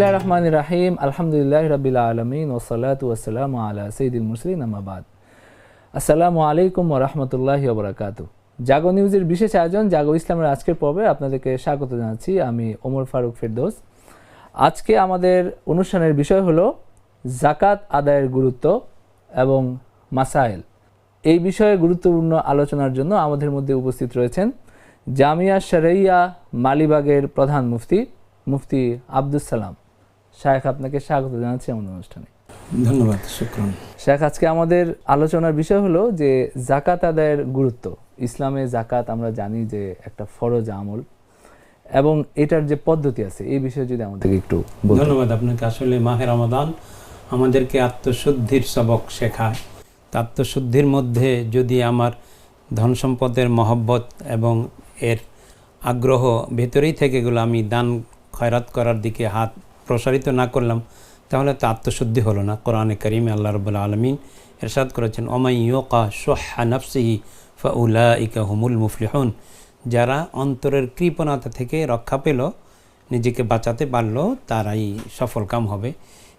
বিসমিল্লাহির রহমানির রহিম, আলহামদুলিল্লাহি রাব্বিল আলামিন ওয়াসসালাতু ওয়াসসালামু আলা সাইয়্যিদিল মুরসালিন, আম্মা বাদ। আসসালামু আলাইকুম ওয়া রাহমাতুল্লাহি ওয়া বারাকাতুহু। জাগো নিউজের বিশেষ আয়োজন জাগো ইসলামের আজকের পর্বে আপনাদেরকে স্বাগত জানাচ্ছি। আমি ওমর ফারুক ফেরদৌস। আজকে আমাদের অনুষ্ঠানের বিষয় হলো যাকাত আদায়ের গুরুত্ব এবং মাসাইল। এই বিষয়ে গুরুত্বপূর্ণ আলোচনার জন্য আমাদের মধ্যে উপস্থিত রয়েছেন জামিয়া শরঈয়া মালিবাগের প্রধান মুফতি আব্দুস সালাম। শায়েখ, আপনাকে স্বাগত জানাচ্ছি আমাদের অনুষ্ঠানে। ধন্যবাদ, শুকরান। শায়েখ, আজকে আমাদের আলোচনার বিষয় হলো যে যাকাত আদায়ের গুরুত্ব। ইসলামে যাকাত আমরা জানি যে একটা ফরজ আমল এবং এটার যে পদ্ধতি আছে এই বিষয়ে যদি আমাদেরকে একটু বলতেন। ধন্যবাদ আপনাকে। আসলে মাহে রমাদান আমাদেরকে আত্মশুদ্ধির সবক শেখায়। আত্মশুদ্ধির মধ্যে যদি আমার ধন সম্পদের মহব্বত এবং এর আগ্রহ ভেতরেই থেকে গেলো, আমি দান খয়রাত করার দিকে হাত প্রসারিত না করলাম, তাহলে তো আত্মশুদ্ধি হলো না। কোরআনে কারিমে আল্লাহ রাব্বুল আলামিন ইরশাদ করেছেন, ওমাই ইউকা শুহা নাফসিহি ফাউলাইকা হুমুল মুফলিহুন। যারা অন্তরের কৃপণতা থেকে রক্ষা পেল, নিজেকে বাঁচাতে পারল, তারাই সফলকাম হবে।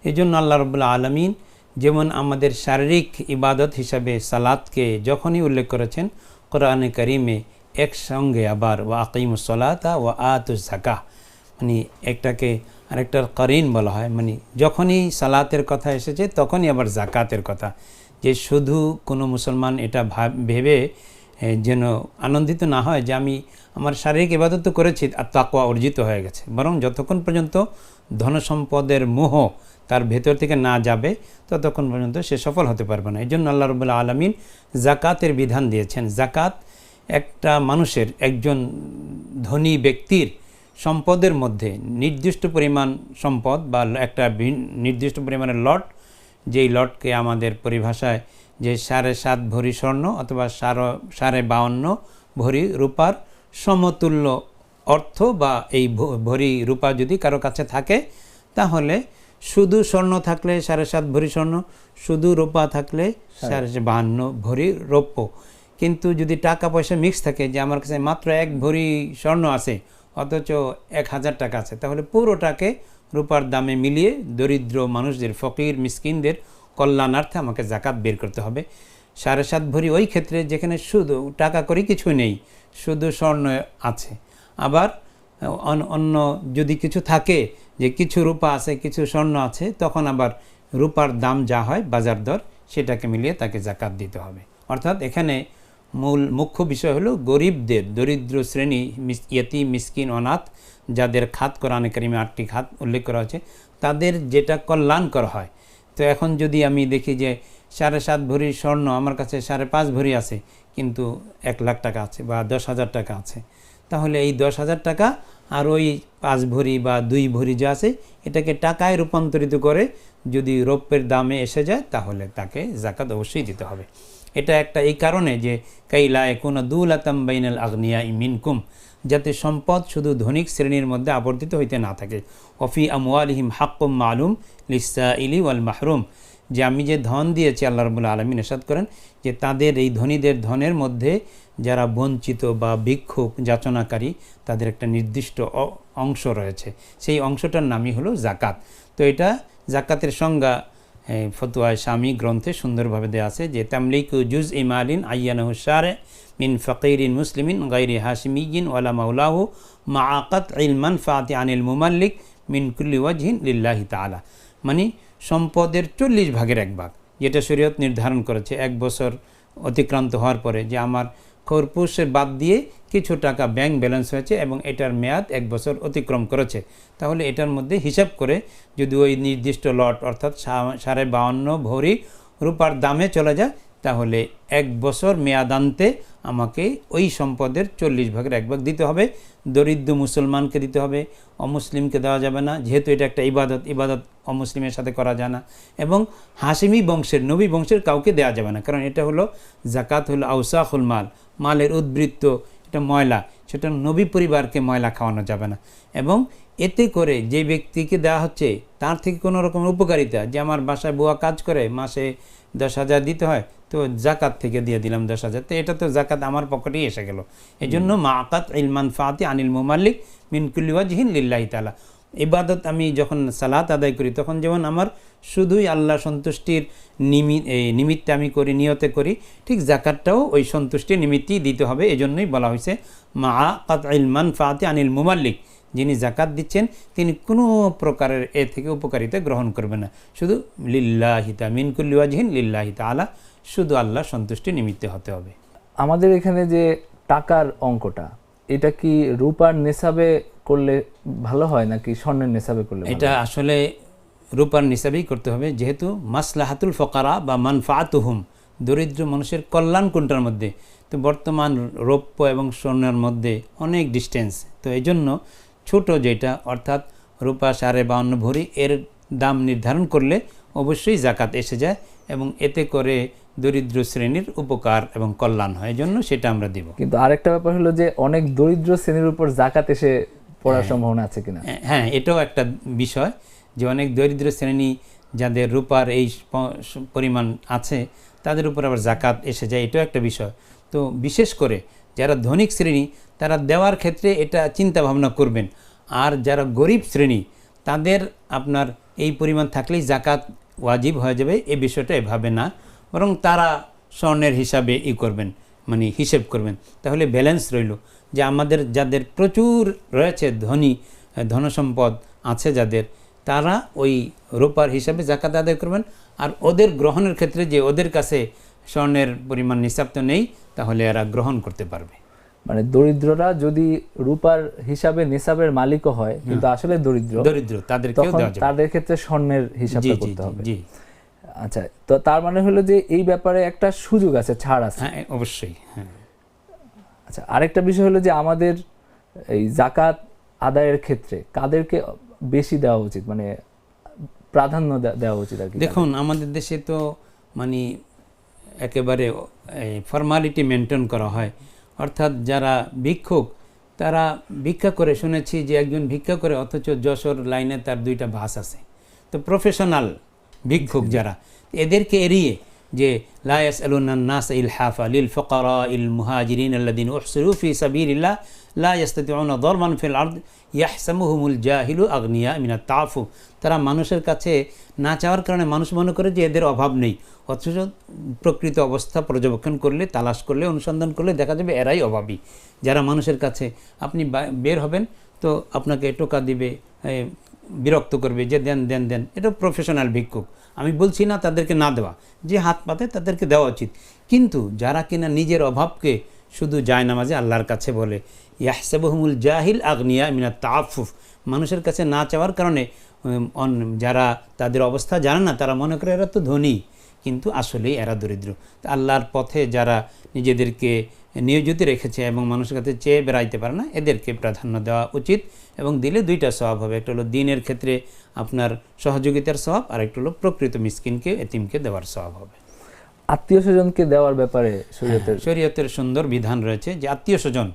এই জন্য আল্লাহ রাব্বুল আলামিন যেমন আমাদের শারীরিক ইবাদত হিসাবে সালাতকে যখনই উল্লেখ করেছেন কোরআনে কারিমে, একসঙ্গে আবার ওয়া আকিমুস সালাতা ওয়া আতুজ যাকাহ, মানে একটাকে আরেকটার কারিন বলা হয়। মানে যখনই সালাতের কথা এসেছে তখনই আবার যাকাতের কথা। যে শুধু কোনো মুসলমান এটা ভেবে যেন আনন্দিত না হয় যে আমি আমার শারীরিক ইবাদত তো করেছি আর তাকওয়া অর্জিত হয়ে গেছে, বরং যতক্ষণ পর্যন্ত ধনসম্পদের মোহ তার ভেতর থেকে না যাবে ততক্ষণ পর্যন্ত সে সফল হতে পারবে না। এই জন্য আল্লাহ রাব্বুল আলামিন যাকাতের বিধান দিয়েছেন। যাকাত একটা মানুষের, একজন ধনী ব্যক্তির সম্পদের মধ্যে নির্দিষ্ট পরিমাণ সম্পদ বা একটা নির্দিষ্ট পরিমাণের লট, যেই লটকে আমাদের পরিভাষায় যে 7.5 ভরি স্বর্ণ অথবা 52.5 ভরি রূপার সমতুল্য অর্থ, বা এই ভরি রূপা যদি কারো কাছে থাকে, তাহলে শুধু স্বর্ণ থাকলে 7.5 ভরি স্বর্ণ, শুধু রূপা থাকলে 52 ভরি রৌপ্য। কিন্তু যদি টাকা পয়সা মিক্স থাকে, যে আমার কাছে মাত্র 1 ভরি স্বর্ণ আছে অথচ 1000 টাকা আছে, তাহলে পুরোটাকে রূপার দামে মিলিয়ে দরিদ্র মানুষদের, ফকির মিসকিনদের কল্যাণার্থে আমাকে যাকাত বের করতে হবে। 7.5 ভরি ওই ক্ষেত্রে যেখানে শুধু টাকা করে কিছু নেই, শুধু স্বর্ণ আছে। আবার অন্য যদি কিছু থাকে, যে কিছু রূপা আছে কিছু স্বর্ণ আছে, তখন আবার রূপার দাম যা হয় বাজার দর, সেটাকে মিলিয়ে তাকে যাকাত দিতে হবে। অর্থাৎ এখানে মুখ্য বিষয় হলো গরিবদের, দরিদ্র শ্রেণী, ইয়তীম মিসকিন অনাথ, যাদের খাত কোরআনে কারিমে 8টি খাত উল্লেখ করা হয়েছে, তাদের যেটা কল্যাণ করা হয়। তো এখন যদি আমি দেখি যে 7.5 ভরি স্বর্ণ আমার কাছে 5.5 ভরি আছে, কিন্তু 1 লাখ টাকা আছে বা 10,000 টাকা আছে, তাহলে এই 10,000 টাকা আর ওই 5 ভরি বা 2 ভরি যা আছে, এটাকে টাকায় রূপান্তরিত করে যদি রৌপ্যের দামে এসে যায়, তাহলে তাকে যাকাত অবশ্যই দিতে হবে। এটা একটা এই কারণে যে কাইলা ইয়াকুনা দুলাতাম বাইনাল আগনিয়া মিনকুম, যাতে সম্পদ শুধু ধনিক শ্রেণীর মধ্যে আবর্তিত হইতে না থাকে। ওফি আমওয়ালিহিম হাক্কুম মালুম লিসসাইলি ওয়াল মাহরুম, যে আমি যে ধন দিয়েছি, আল্লাহ রাব্বুল আলামিন ইরশাদ করেন যে তাদের এই ধনীদের ধনের মধ্যে যারা বঞ্চিত বা ভিক্ষুক যাচনাকারী, তাদের একটা নির্দিষ্ট অংশ রয়েছে, সেই অংশটার নামই হলো যাকাত। তো এটা যাকাতের সংজ্ঞা ফতোয়ায়ে শামী গ্রন্থে সুন্দরভাবে দেওয়া আছে যে তামলিকু জুজ ইমালিন আইয়ানাহু শারে মিন ফকিরিন মুসলিমিন গায়রি হাশিমিয়িন ওয়ালা মাওলাহু মাআকাত ইলমান ফাতি আনিল মুমাল্লিক মিন কুল্লি ওয়াজহিন লিল্লাহি তাআলা। মানে সম্পদের 40 ভাগের 1 ভাগ, যেটা শরীয়ত নির্ধারণ করেছে 1 বছর অতিক্রান্ত হওয়ার পরে, যে আমার খরপুষের বাদ দিয়ে কিছু টাকা ব্যাংক ব্যালেন্স হয়েছে এবং এটার মেয়াদ 1 বছর অতিক্রম করেছে, তাহলে এটার মধ্যে হিসাব করে যদি ওই নির্দিষ্ট লট অর্থাৎ 52.5 ভরি রূপার দামে চলে যায়, তাহলে 1 বছর মেয়াদান্তে আমাকে ওই সম্পদের 40 ভাগের 1 ভাগ দিতে হবে। দরিদ্র মুসলমানকে দিতে হবে, অমুসলিমকে দেওয়া যাবে না, যেহেতু এটা একটা ইবাদত অমুসলিমের সাথে করা যায় না। এবং হাশিমি বংশের, নবী বংশের কাউকে দেওয়া যাবে না, কারণ এটা হলো যাকাত হলো আউসাখুল মাল, মালের উদ্বৃত্ত, এটা ময়লা, সেটা নবী পরিবারকে ময়লা খাওয়ানো যাবে না। এবং এতে করে যে ব্যক্তিকে দেওয়া হচ্ছে তার থেকে কোনো রকম উপকারিতা, যে আমার বাসায় বুয়া কাজ করে, মাসে 10,000 দিতে হয়, তো জাকাত থেকে দিয়ে দিলাম 10,000, তো এটা তো জাকাত আমার পকেটেই এসে গেল। এই জন্য মাআকাত ইলমান ফাতি আনিল মুমাল্লিক মিন কুল্লি ওয়াজহিন লিল্লাহি তাআলা, ইবাদত আমি যখন সালাত আদায় করি তখন যেমন আমার শুধুই আল্লাহ সন্তুষ্টির নিমিত্তে আমি করি, নিয়তে করি, ঠিক জাকাতটাও ওই সন্তুষ্টির নিমিত্তেই দিতে হবে। এজন্যই বলা হয়েছে মা কাতইল মানফাতি আনিল মুমাল্লিক, যিনি জাকাত দিচ্ছেন তিনি কোনো প্রকারের এ থেকে উপকারিতা গ্রহণ করবেন না, শুধু লিল্লাহি তাআলা মিন কুল্লি ওয়াজহিন লিল্লাহি তাআলা, শুধু আল্লাহ সন্তুষ্টির নিমিত্তে হতে হবে। আমাদের এখানে যে টাকার অঙ্কটা, এটা কি রূপার নেসাবে করলে ভালো হয় নাকি স্বর্ণের নেসাবে করলে? এটা আসলে রূপার নিসাবেই করতে হবে, যেহেতু মাসলাহাতুল ফকারা বা মানফাতুহুম, দরিদ্র মানুষের কল্যাণ কোনটার মধ্যে, তো বর্তমান রৌপ্য এবং স্বর্ণের মধ্যে অনেক ডিস্টেন্স, তো এই জন্য ছোট যেটা অর্থাৎ রূপা 52.5 ভরি এর দাম নির্ধারণ করলে অবশ্যই জাকাত এসে যায় এবং এতে করে দরিদ্র শ্রেণীর উপকার এবং কল্যাণ হয়, জন্য সেটা আমরা দিব। কিন্তু আরেকটা ব্যাপার হলো যে অনেক দরিদ্র শ্রেণীর উপর জাকাত এসে পড়ার সম্ভাবনা আছে কিনা? হ্যাঁ, এটাও একটা বিষয় যে অনেক দরিদ্র শ্রেণী যাদের রূপার এই পরিমাণ আছে তাদের উপর আবার জাকাত এসে যায়, এটাও একটা বিষয়। তো বিশেষ করে যারা ধনিক শ্রেণী তারা দেওয়ার ক্ষেত্রে এটা চিন্তা ভাবনা করবেন, আর যারা গরিব শ্রেণী তাদের আপনার এই পরিমাণ থাকলেই জাকাত ওয়াজিব হয়ে যাবে, এই বিষয়টা এভাবে না, বরং তারা স্বর্ণের হিসাবে করবেন, মানে হিসেব করবেন, তাহলে ব্যালেন্স রইল। যে আমাদের যাদের প্রচুর রয়েছে ধনসম্পদ আছে যাদের, তারা ওই রূপার হিসাবে জাকাত আদায় করবেন, আর ওদের গ্রহণের ক্ষেত্রে যে ওদের কাছে স্বর্ণের পরিমাণ নিসাব তো নেই, তাহলে এরা গ্রহণ করতে পারবে। মানে দরিদ্ররা যদি রূপার হিসাবে নিসাবের মালিকও হয় কিন্তু আসলে দরিদ্র তাদেরকেও দেওয়া যাবে, তাদের ক্ষেত্রে স্বর্ণের হিসাবটা করতে হবে। জি, আচ্ছা, তো তার মানে হলো যে এই ব্যাপারে একটা সুযোগ আছে, ছাড় আছে। হ্যাঁ, অবশ্যই। হ্যাঁ, আচ্ছা, আরেকটা বিষয় হলো যে আমাদের এই জাকাত আদায়ের ক্ষেত্রে কাদেরকে বেশি দেওয়া উচিত, মানে প্রাধান্য দেওয়া উচিত আর কি? দেখুন, আমাদের দেশে তো মানে একেবারে ফর্মালিটি মেনটেন করা হয়, অর্থাৎ যারা ভিক্ষুক তারা ভিক্ষা করে, শুনেছি যে একজন ভিক্ষা করে অথচ যশোর লাইনে তার 2টা বাস আছে, তো প্রফেশনাল ভিক্ষুক যারা, এদেরকে এড়িয়ে যে লা ইয়াসআলুনান নাস ইলহাফা লিল ফুকারা ইল মুহাজিরিন আল্লাযিনা উহসিরু ফি সাবিলিল্লাহ লা ইয়াস্তাতিউনা দারবান ফিল আরদ ইয়াহসামুহুমুল জাহিলু আগনিয়া মিনাত তাআফুফ, তারা মানুষের কাছে না চাওয়ার কারণে মানুষ মনে করে যে এদের অভাব নেই, অথচ প্রকৃত অবস্থা পর্যবেক্ষণ করলে, তালাশ করলে, অনুসন্ধান করলে দেখা যাবে এরাই অভাবী। যারা মানুষের কাছে আপনি বের হবেন তো আপনাকে টোকা দিবে, বিরক্ত করবে যে দেন দেন দেন, এটা প্রফেশনাল ভিক্ষুক। আমি বলছি না তাদেরকে না দেওয়া, যে হাত পাতে তাদেরকে দেওয়া উচিত, কিন্তু যারা কিনা নিজের অভাবকে শুধু জায়নামাজে আল্লাহর কাছে বলে, ইয়াহসাবুহুমুল জাহিল আগনিয়া মিনাত তাআফফুফ, মানুষের কাছে না চাওয়ার কারণে যারা তাদের অবস্থা জানে না তারা মনে করে এরা তো ধনী, কিন্তু আসলেই এরা দরিদ্র। আল্লাহর পথে যারা নিজেদেরকে নিয়োজিত রেখেছে এবং মানুষের কাছে চেয়ে বেড়াইতে পারে না, এদেরকে প্রাধান্য দেওয়া উচিত, এবং দিলে 2টা সওয়াব হবে, একটা হলো দিনের ক্ষেত্রে আপনার সহযোগিতার সওয়াব, আর একটা হলো প্রকৃত মিসকিনকে, এতিমকে দেওয়ার সওয়াব হবে। আত্মীয় স্বজনকে দেওয়ার ব্যাপারে শরীয়তের সুন্দর বিধান রয়েছে যে আত্মীয় স্বজন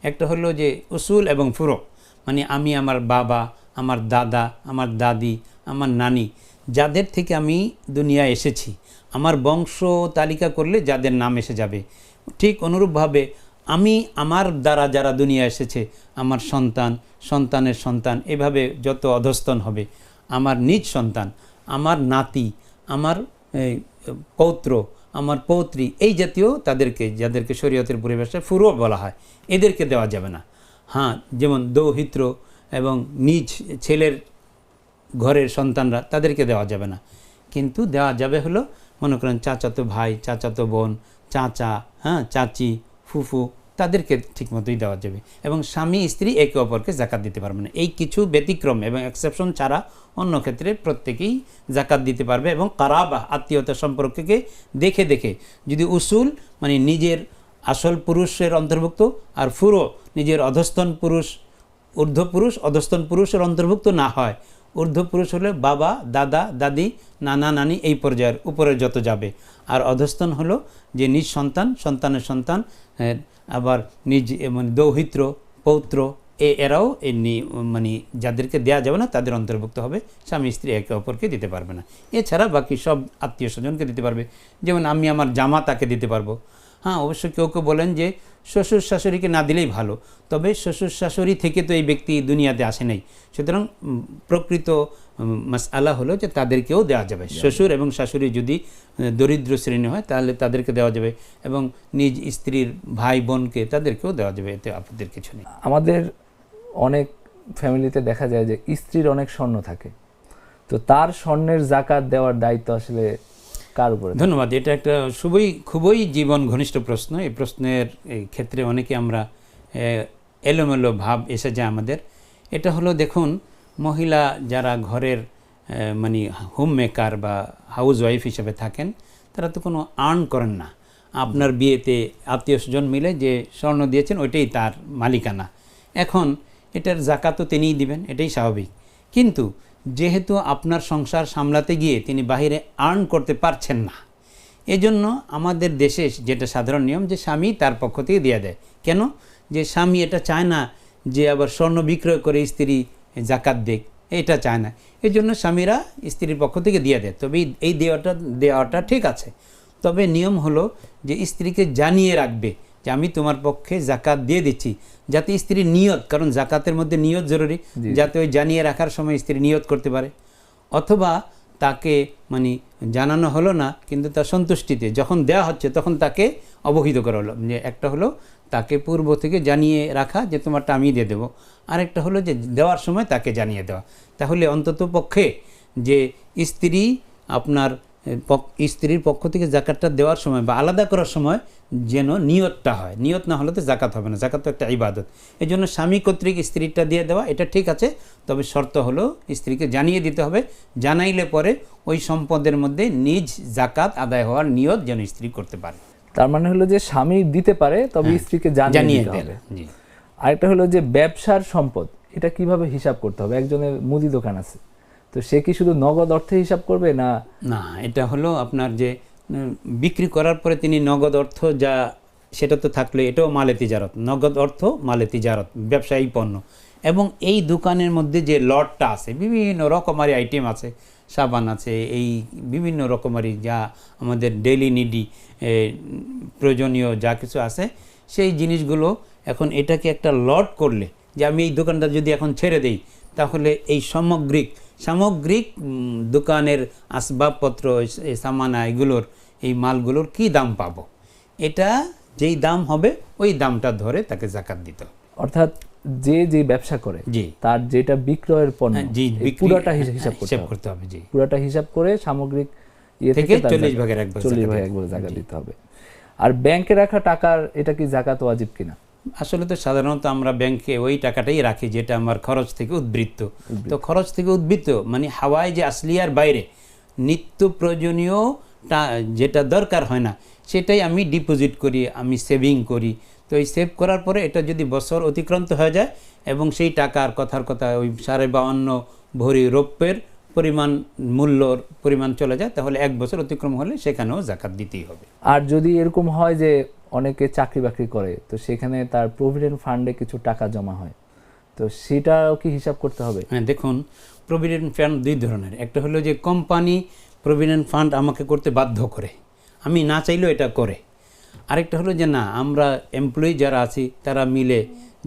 একটা হলো যে উসুল এবং ফুরু, মানে আমি আমার বাবা, আমার দাদা, আমার দাদি, আমার নানি, যাদের থেকে আমি দুনিয়া এসেছি, আমার বংশ তালিকা করলে যাদের নাম এসে যাবে, ঠিক অনুরূপভাবে আমি আমার দ্বারা যারা দুনিয়া এসেছে, আমার সন্তান, সন্তানের সন্তান, এভাবে যত অধস্তন হবে, আমার নিজ সন্তান, আমার নাতি, আমার পৌত্র, আমার পৌত্রী, এই জাতীয় তাদেরকে, যাদেরকে শরীয়তের পরিভাষায় ফুরু বলা হয়, এদেরকে দেওয়া যাবে না। হ্যাঁ, যেমন দৌহিত্র এবং নিজ ছেলের ঘরের সন্তানরা, তাদেরকে দেওয়া যাবে না, কিন্তু দেওয়া যাবে হলো মনে করেন চাচাতো ভাই, চাচাতো বোন, চাচা, হ্যাঁ, চাচি, ফুফু, তাদেরকে ঠিকমতোই দেওয়া যাবে। এবং স্বামী স্ত্রী একে অপরকে জাকাত দিতে পারবে না, এই কিছু ব্যতিক্রম এবং এক্সেপশন ছাড়া অন্য ক্ষেত্রে প্রত্যেকেই জাকাত দিতে পারবে। এবং কারাবা, আত্মীয়তা সম্পর্ককে দেখে দেখে, যদি উসুল মানে নিজের আসল পুরুষের অন্তর্ভুক্ত, আর ফুরু নিজের অধস্তন পুরুষ, ঊর্ধ্ব পুরুষ, অধস্তন পুরুষের অন্তর্ভুক্ত না হয়, ঊর্ধ্ব পুরুষ হলে বাবা, দাদা, দাদি, নানা, নানি, এই পর্যায়ের উপরে যত যাবে, আর অধস্তন হলো যে নিজ সন্তান, সন্তানের সন্তান, আবার নিজ মানে দৌহিত্র, পৌত্র, এরাও মানে যাদেরকে দেওয়া যাবে না তাদের অন্তর্ভুক্ত হবে, স্বামী স্ত্রী একে অপরকে দিতে পারবে না। এছাড়া বাকি সব আত্মীয় স্বজনকে দিতে পারবে, যেমন আমি আমার জামা তাকে দিতে পারবো, হ্যাঁ, অবশ্য কেউ কেউ বলেন যে শ্বশুর শাশুড়িকে না দিলেই ভালো, তবে শ্বশুর শাশুড়ি থেকে তো এই ব্যক্তি দুনিয়াতে আসে নাই, সুতরাং প্রকৃত মাসআলা হলো যে তাদেরকেও দেওয়া যাবে। শ্বশুর এবং শাশুড়ি যদি দরিদ্র শ্রেণী হয় তাহলে তাদেরকে দেওয়া যাবে, এবং নিজ স্ত্রীর ভাই বোনকে তাদেরকেও দেওয়া যাবে, এতে আপত্তির কিছু নেই। আমাদের অনেক ফ্যামিলিতে দেখা যায় যে স্ত্রীর অনেক স্বর্ণ থাকে, তো তার স্বর্ণের জাকাত দেওয়ার দায়িত্ব আসলে কার উপরে? ধন্যবাদ। এটা একটা খুবই জীবন ঘনিষ্ঠ প্রশ্ন। এই প্রশ্নের এই ক্ষেত্রে অনেকে আমরা এলোমেলো ভাব এসে যায় আমাদের। এটা হলো, দেখুন, মহিলা যারা ঘরের মানে হোম মেকার বা হাউস ওয়াইফ হিসেবে থাকেন, তারা তো কোনো আর্ন করেন না। আপনার বিয়েতে আত্মীয় স্বজন মিলে যে স্বর্ণ দিয়েছেন ওইটাই তার মালিকানা। এখন এটার জাকাতও তিনিই দিবেন, এটাই স্বাভাবিক। কিন্তু যেহেতু আপনার সংসার সামলাতে গিয়ে তিনি বাহিরে আর্ন করতে পারছেন না, এজন্য আমাদের দেশে যেটা সাধারণ নিয়ম যে স্বামী তার পক্ষ থেকে দিয়ে দেয়। কেন? যে স্বামী এটা চায় না যে আবার স্বর্ণ বিক্রয় করে স্ত্রী জাকাত দেখ, এটা চায় না। এই জন্য স্বামীরা স্ত্রীর পক্ষ থেকে দিয়ে দেয়। তবে এই দেওয়াটা ঠিক আছে, তবে নিয়ম হলো যে স্ত্রীকে জানিয়ে রাখবে যে আমি তোমার পক্ষে জাকাত দিয়ে দিচ্ছি, যাতে স্ত্রীর নিয়ত, কারণ জাকাতের মধ্যে নিয়ত জরুরি, যাতে ওই জানিয়ে রাখার সময় স্ত্রী নিয়ত করতে পারে। অথবা তাকে মানে জানানো হলো না, কিন্তু তার সন্তুষ্টিতে যখন দেওয়া হচ্ছে তখন তাকে অবহিত করা হলো। যে একটা হলো তাকে পূর্ব থেকে জানিয়ে রাখা যে তোমারটা আমি দিয়ে দেবো, আরেকটা হলো যে দেওয়ার সময় তাকে জানিয়ে দেওয়া। তাহলে অন্তত পক্ষে যে স্ত্রী আপনার স্ত্রীর পক্ষ থেকে জাকাতটা দেওয়ার সময় বা আলাদা করার সময় যেন নিয়তটা হয়, নিয়ত না হলে তো জাকাত হবে না। জাকাত তো একটা ইবাদত। এই জন্য স্বামী কর্তৃক স্ত্রীটা দিয়ে দেওয়া এটা ঠিক আছে, তবে শর্ত হলো স্ত্রীকে জানিয়ে দিতে হবে। জানাইলে পরে ওই সম্পদের মধ্যে নিজ জাকাত আদায় হওয়ার নিয়ত যেন স্ত্রী করতে পারে। তার মানে হলো যে স্বামী দিতে পারে, তবে স্ত্রীকে জানিয়ে দিতে হবে। আরেকটা হলো যে ব্যবসার সম্পদ, এটা কিভাবে হিসাব করতে হবে? একজনের মুদি দোকান আছে, তো সে কি শুধু নগদ অর্থে হিসাব করবে? না, এটা হলো আপনার যে বিক্রি করার পরে তিনি নগদ অর্থ যা সেটা তো থাকলে এটাও মালে তিজারত, নগদ অর্থ মালে তিজারত, ব্যবসায়ী পণ্য। এবং এই দোকানের মধ্যে যে লটটা আছে, বিভিন্ন রকমারি আইটেম আছে, সাবান আছে, এই বিভিন্ন রকমারি যা আমাদের ডেইলি নিডি প্রয়োজনীয় যা কিছু আছে, সেই জিনিসগুলো এখন এটাকে একটা লট করলে, যে আমি এই দোকানটা যদি এখন ছেড়ে দেই, তাহলে এই সামগ্রিক দোকানের আসবাবপত্র, এই সামানা, এগুলোর, এই মালগুলোর কি দাম পাবো, এটা যেই দাম হবে ওই দামটা ধরে তাকে জাকাত দিতে হবে। অর্থাৎ যে ব্যবসা করে তার যেটা বিক্রয়ের পণ্য, পুরোটা হিসাব করতে হবে। পুরোটা হিসাব করে সামগ্রিক থেকে 40 ভাগের 1 ভাগ জাকাত দিতে হবে। আর ব্যাংকে রাখা টাকার এটা কি জাকাত ওয়াজিব কিনা? আসলে তো সাধারণত আমরা ব্যাংকে ওই টাকাটাই রাখি যেটা আমার খরচ থেকে উদ্বৃত্ত। তো খরচ থেকে উদ্বৃত্ত মানে হাওয়ায় যে আসলিয়ার বাইরে নিত্য প্রয়োজনীয় যেটা দরকার হয় না, সেটাই আমি ডিপোজিট করি, আমি সেভিং করি। তো এই সেভ করার পরে এটা যদি বছর অতিক্রান্ত হয়ে যায় এবং সেই টাকার কথার কথা ওই 52.5 ভরি রৌপ্যের মূল্যর পরিমাণ চলে যায়, তাহলে 1 বছর অতিক্রম হলে সেখানেও জাকাত দিতেই হবে। আর যদি এরকম হয় যে অনেকে চাকরি বাকরি করে, তো সেখানে তার প্রভিডেন্ট ফান্ডে কিছু টাকা জমা হয়, তো সেটাও কি হিসাব করতে হবে? হ্যাঁ, দেখুন, প্রভিডেন্ট ফান্ড 2 ধরনের। একটা হলো যে কোম্পানি প্রভিডেন্ট ফান্ড আমাকে করতে বাধ্য করে, আমি না চাইলেও এটা করে। আরেকটা হলো যে না, আমরা এমপ্লয়ি যারা আছি তারা মিলে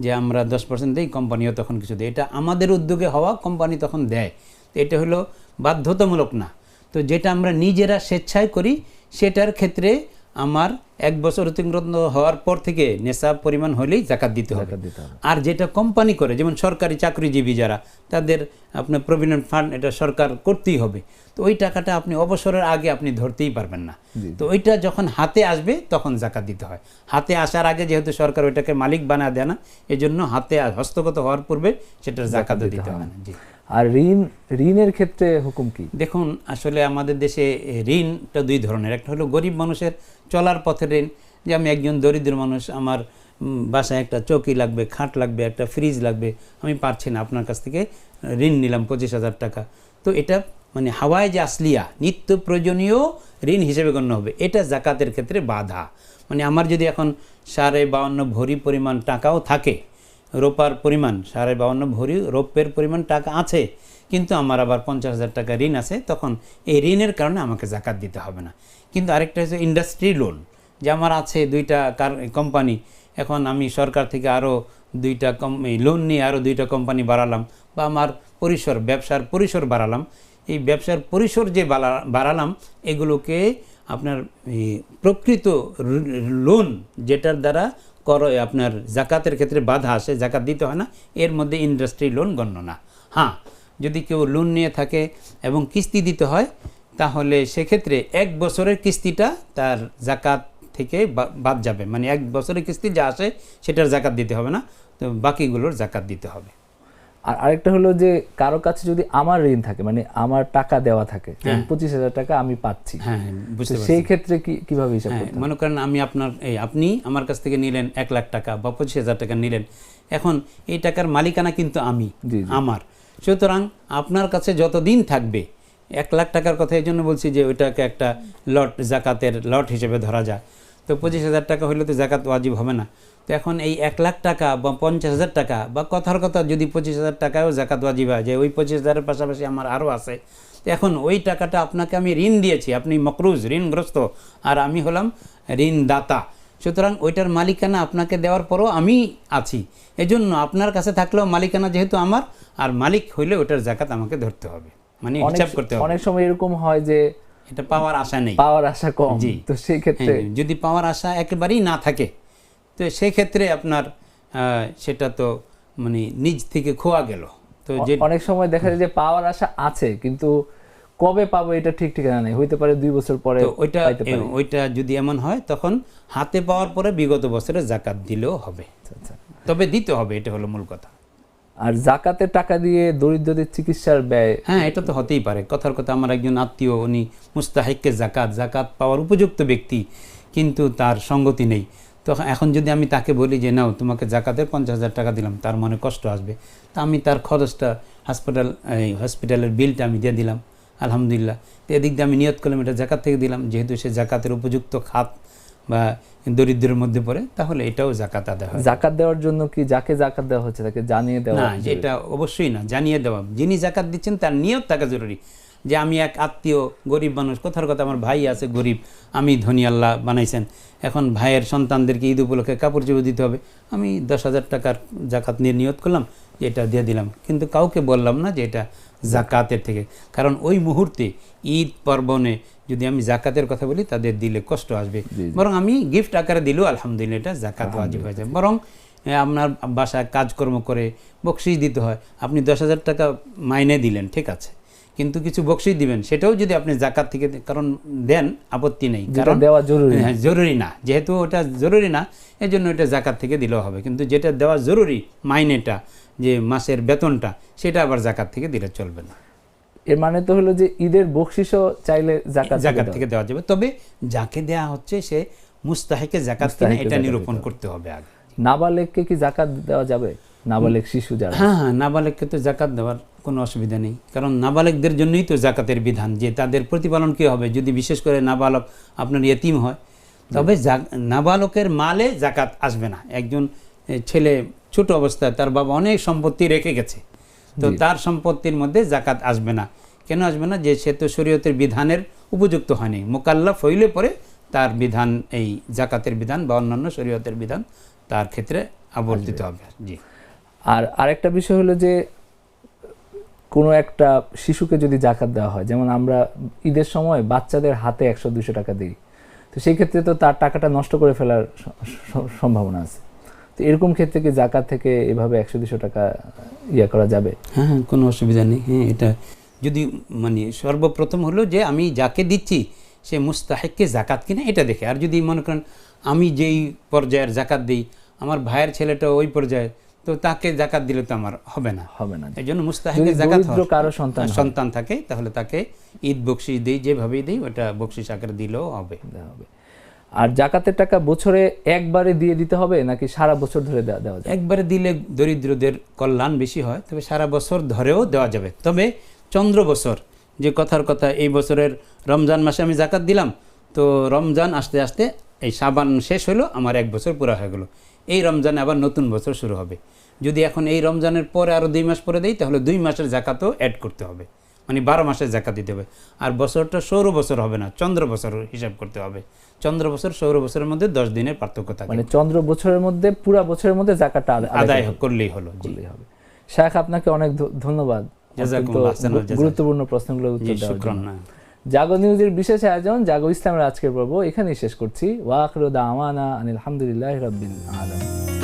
যে আমরা 10% দিই, কোম্পানিও তখন কিছু দেয়। এটা আমাদের উদ্যোগে হওয়া, কোম্পানি তখন দেয়। তো এটা হলো বাধ্যতামূলক না। তো যেটা আমরা নিজেরা স্বেচ্ছায় করি সেটার ক্ষেত্রে আমার 1 বছর অতিক্রান্ত হওয়ার পর থেকে নেশাব পরিমাণ হলেই জাকাত দিতে হবে। আর যেটা কোম্পানি করে, যেমন সরকারি চাকরিজীবী যারা, তাদের আপনার প্রভিডেন্ট ফান্ড এটা সরকার করতেই হবে। তো ওই টাকাটা আপনি অবসরের আগে আপনি ধরতেই পারবেন না। তো ওইটা যখন হাতে আসবে তখন জাকাত দিতে হয়। হাতে আসার আগে যেহেতু সরকার ওইটাকে মালিক বানা দেয় না, এজন্য হাতে হস্তগত হওয়ার পূর্বে সেটার জাকাত দিতে হবে না। জি। আর ঋণের ক্ষেত্রে হুকুম কি? দেখুন, আসলে আমাদের দেশে ঋণটা 2 ধরনের। একটা হলো গরিব মানুষের চলার পথের ঋণ, যে আমি একজন দরিদ্র মানুষ, আমার বাসায় একটা চৌকি লাগবে, খাট লাগবে, একটা ফ্রিজ লাগবে, আমি পারছি না, আপনার কাছ থেকে ঋণ নিলাম 25,000 টাকা। তো এটা মানে হাওয়ায় যে আসলিয়া নিত্য প্রয়োজনীয় ঋণ হিসেবে গণ্য হবে। এটা জাকাতের ক্ষেত্রে বাধা। মানে আমার যদি এখন 52.5 ভরি পরিমাণ টাকাও থাকে, রৌপার পরিমাণ 52.5 ভরি রৌপ্যের পরিমাণ টাকা আছে, কিন্তু আমার আবার 50,000 টাকা ঋণ আছে, তখন এই ঋণের কারণে আমাকে জাকাত দিতে হবে না। কিন্তু আরেকটা হচ্ছে ইন্ডাস্ট্রি লোন, যে আমার আছে 2টা কোম্পানি, এখন আমি সরকার থেকে আরও 2টা লোন নিয়ে আরও 2টা কোম্পানি বাড়ালাম, বা আমার ব্যবসার পরিসর বাড়ালাম। এই ব্যবসার পরিসর যে বাড়ালাম, এগুলোকে আপনার প্রকৃত লোন, যেটার দ্বারা আপনার জাকাতের ক্ষেত্রে বাধা আসে, জাকাত দিতে হয় না, এর মধ্যে ইন্ডাস্ট্রি লোন গণ্য না। হ্যাঁ, যদি কেউ লোন নিয়ে থাকে এবং কিস্তি দিতে হয়, তাহলে সেক্ষেত্রে 1 বছরের কিস্তিটা তার জাকাত থেকে বাদ যাবে, মানে 1 বছরের কিস্তি যা আসে সেটার জাকাত দিতে হবে না, তো বাকিগুলোর জাকাত দিতে হবে। আর আরেকটা হলো যে কারো কাছে যদি আমার ঋণ থাকে, মানে আমার টাকা দেওয়া থাকে, 25,000 টাকা আমি পাচ্ছি, হ্যাঁ বুঝতে পারছি, সেই ক্ষেত্রে কিভাবে হিসাব করতে হবে? মনে করেন আপনি আমার কাছ থেকে নিলেন 1 লাখ টাকা বা 25,000 টাকা নিলেন, এখন এই টাকার মালিকানা কিন্তু আমার, সুতরাং আপনার কাছে যতদিন থাকবে, 1 লাখ টাকার কথা এই জন্য বলছি যে ওইটাকে একটা জাকাতের লট হিসেবে ধরা যায়। তো 25,000 টাকা হইলে তো জাকাত ওয়াজিব হবে না। তো এখন এই 1 লাখ টাকা বা 50,000 টাকা বা কথার কথা যদি 25,000 টাকায়ও জাকাত ওয়াজিব হয়, যে ওই 25,000-এর পাশাপাশি আমার আরও আছে, তো এখন ওই টাকাটা আপনাকে আমি ঋণ দিয়েছি, আপনি মকরুজ ঋণগ্রস্ত, আর আমি হলাম ঋণদাতা, সুতরাং ওইটার মালিকানা আপনাকে দেওয়ার পরও আমি আছি, এজন্য আপনার কাছে থাকলেও মালিকানা যেহেতু আমার, আর মালিক হইলে ওটার জাকাত আমাকে ধরতে হবে, মানে হিসাব করতে হবে। অনেক সময় এরকম হয় যে এটা পাওয়ার আশা নেই, পাওয়ার আশা কম, তো সেই ক্ষেত্রে যদি পাওয়ার আশা একেবারেই না থাকে, তো সেই ক্ষেত্রে আপনার সেটা তো মানে নিজ থেকে খোয়া গেল। তো যে অনেক সময় দেখা যায় যে পাওয়ার আশা আছে, কিন্তু কবে পাবো এটা ঠিক ঠিকানা নেই, হইতে পারে 2 বছর পরে ওইটা যদি এমন হয়, তখন হাতে পাওয়ার পরে বিগত বছরে জাকাত দিলেও হবে, তবে দিতে হবে, এটা হলো মূল কথা। আর জাকাতের টাকা দিয়ে দরিদ্রদের চিকিৎসার ব্যয়, হ্যাঁ এটা তো হতেই পারে। কথার কথা, আমার একজন আত্মীয়, উনি মুস্তাহিককে জাকাত পাওয়ার উপযুক্ত ব্যক্তি, কিন্তু তার সঙ্গতি নেই। তো এখন যদি আমি তাকে বলি যে নাও তোমাকে জাকাতের 50,000 টাকা দিলাম, তার মনে কষ্ট আসবে, তা আমি তার খরচটা হসপিটালের বিলটা আমি দিয়ে দিলাম, আলহামদুলিল্লাহ। তো এদিক দিয়ে আমি নিয়ত করলাম এটা জাকাত থেকে দিলাম, যেহেতু সে জাকাতের উপযুক্ত খাত বা দরিদ্রের মধ্যে পড়ে, তাহলে এটাও জাকাত আদায় হয়। জাকাত দেওয়ার জন্য কি যাকে জাকাত দেওয়া হচ্ছে তাকে জানিয়ে দেওয়া? না, এটা অবশ্যই না, জানিয়ে দেওয়া। যিনি জাকাত দিচ্ছেন তার নিয়ত থাকা জরুরি, যে আমি এক আত্মীয় গরিব মানুষ, কথার কথা আমার ভাই আছে গরিব, আমি ধনী, আল্লাহ বানাইছেন, এখন ভাইয়ের সন্তানদেরকে ঈদ উপলক্ষে কাপড় চোপড় দিতে হবে, আমি 10,000 টাকার জাকাত নিয়ে নিয়ত করলাম যে এটা দিয়ে দিলাম, কিন্তু কাউকে বললাম না যে এটা জাকাতের থেকে, কারণ ওই মুহূর্তে ঈদ পার্বণে যদি আমি জাকাতের কথা বলি তাদের দিলে কষ্ট আসবে, বরং আমি গিফট আকারে দিলেও আলহামদুলিল্লাহ এটা জাকাত ওয়াজিব হয়ে যায়। বরং আপনার বাসায় কাজকর্ম করে বকশিশ দিতে হয়, আপনি 10,000 টাকা মাইনে দিলেন, ঠিক আছে, কিন্তু কিছু বকশিশ দিবেন, সেটাও যদি আপনি জাকাত থেকে কারণ দেন, আপত্তি নেই, কারণ দেওয়া জরুরি, জরুরি না, যেহেতু ওটা জরুরি না, এই জন্য এটা জাকাত থেকে দিলেও হবে। কিন্তু যেটা দেওয়া জরুরি, মাইনেটা, যে মাসের বেতনটা, সেটা আবার জাকাত থেকে দিলে চলবে না। এর মানে তো হলো যে ঈদের বকশিশও চাইলে জাকাত থেকে দেওয়া যাবে, তবে যাকে দেওয়া হচ্ছে সে মুস্তাহিকে জাকাত কিনা এটা নিরূপণ করতে হবে আগে। নাবালেগকে কি জাকাত দেওয়া যাবে? নাবালেগ শিশু যারা, হ্যাঁ, নাবালেগকে তো জাকাত দেওয়ার কোনো অসুবিধা নেই, কারণ নাবালেগদের জন্যই তো জাকাতের বিধান, যে তাদের প্রতিপালন কী হবে, যদি বিশেষ করে নাবালক আপনার ইয়েতিম হয়, তবে নাবালকের মালে জাকাত আসবে না। একজন ছেলে ছোট অবস্থায় তার বাবা অনেক সম্পত্তি রেখে গেছে, তো তার সম্পত্তির মধ্যে জাকাত আসবে না। কেন আসবে না? যে সে তো শরীয়তের বিধানের উপযুক্ত হয়নি, মোকাল্লাফ হইলে পরে তার বিধান, এই জাকাতের বিধান বা অন্যান্য শরীয়তের বিধান তার ক্ষেত্রে আবর্তিত হবে। জি। আর আরেকটা বিষয় হলো যে কোনো একটা শিশুকে যদি জাকাত দেওয়া হয়, যেমন আমরা ঈদের সময় বাচ্চাদের হাতে 100-200 টাকা দিই, তো সেই ক্ষেত্রে তো তার টাকাটা নষ্ট করে ফেলার সম্ভাবনা আছে। তো এরকম ক্ষেত্রে কি জাকাত থেকে এভাবে 100-200 টাকা করা যাবে? হ্যাঁ, কোনো অসুবিধা নেই। হ্যাঁ, এটা যদি মানে সর্বপ্রথম হলো যে আমি যাকে দিচ্ছি সে মুস্তাহিককে জাকাত কিনা এটা দেখে। আর যদি মনে করেন আমি যেই পর্যায়ের জাকাত দিই, আমার ভাইয়ের ছেলেটা ওই পর্যায়ে, তো তাকে জাকাত দিলে তো আমার হবে না। এই জন্য মুস্তাহিকের জাকাত কারো সন্তান থাকে, তাহলে তাকে ঈদ বকশিশ দিই, যেভাবেই দিই ওটা বকশিশ আকারে দিলেও হবে। আর জাকাতের টাকা বছরে একবারে দিয়ে দিতে হবে নাকি সারা বছর ধরে দেওয়া যায়? একবারে দিলে দরিদ্রদের কল্যাণ বেশি হয়, তবে সারা বছর ধরেও দেওয়া যাবে। তবে চন্দ্র বছর, যে কথার কথা এই বছরের রমজান মাসে আমি জাকাত দিলাম, তো রমজান আস্তে আস্তে এই শাবান শেষ হলো, আমার 1 বছর পুরো হয়ে গেল, এই রমজানে আবার নতুন বছর শুরু হবে। যদি এখন এই রমজানের পরে আরও 2 মাস পরে দেই, তাহলে 2 মাসের জাকাতও অ্যাড করতে হবে, মানে 12 মাসে জাকাত দিতে হবে। আর বছরটা সৌর বছর হবে না, চন্দ্র বছর হিসাব করতে হবে। চন্দ্র বছর সৌর বছরের মধ্যে 10 দিনের পার্থক্য থাকে, মানে চন্দ্র বছরের মধ্যে পুরা বছরের মধ্যে জাকাতটা আদায় করলেই হলো। জি, করলেই হবে। শায়েখ, আপনাকে অনেক ধন্যবাদ জাযাকুমুল্লাহ আহসানুল জাযা। গুরুত্বপূর্ণ প্রশ্নগুলোর উত্তর জি, দেওয়ার শুকরান। জন্য। জাগো নিউজের বিশেষ আয়োজন জাগো ইসলামের আজকের পর্ব এখানেই শেষ করছি। ওয়া আখিরু দাওয়ানা আনিল হামদুলিল্লাহি রাব্বিল আলামিন।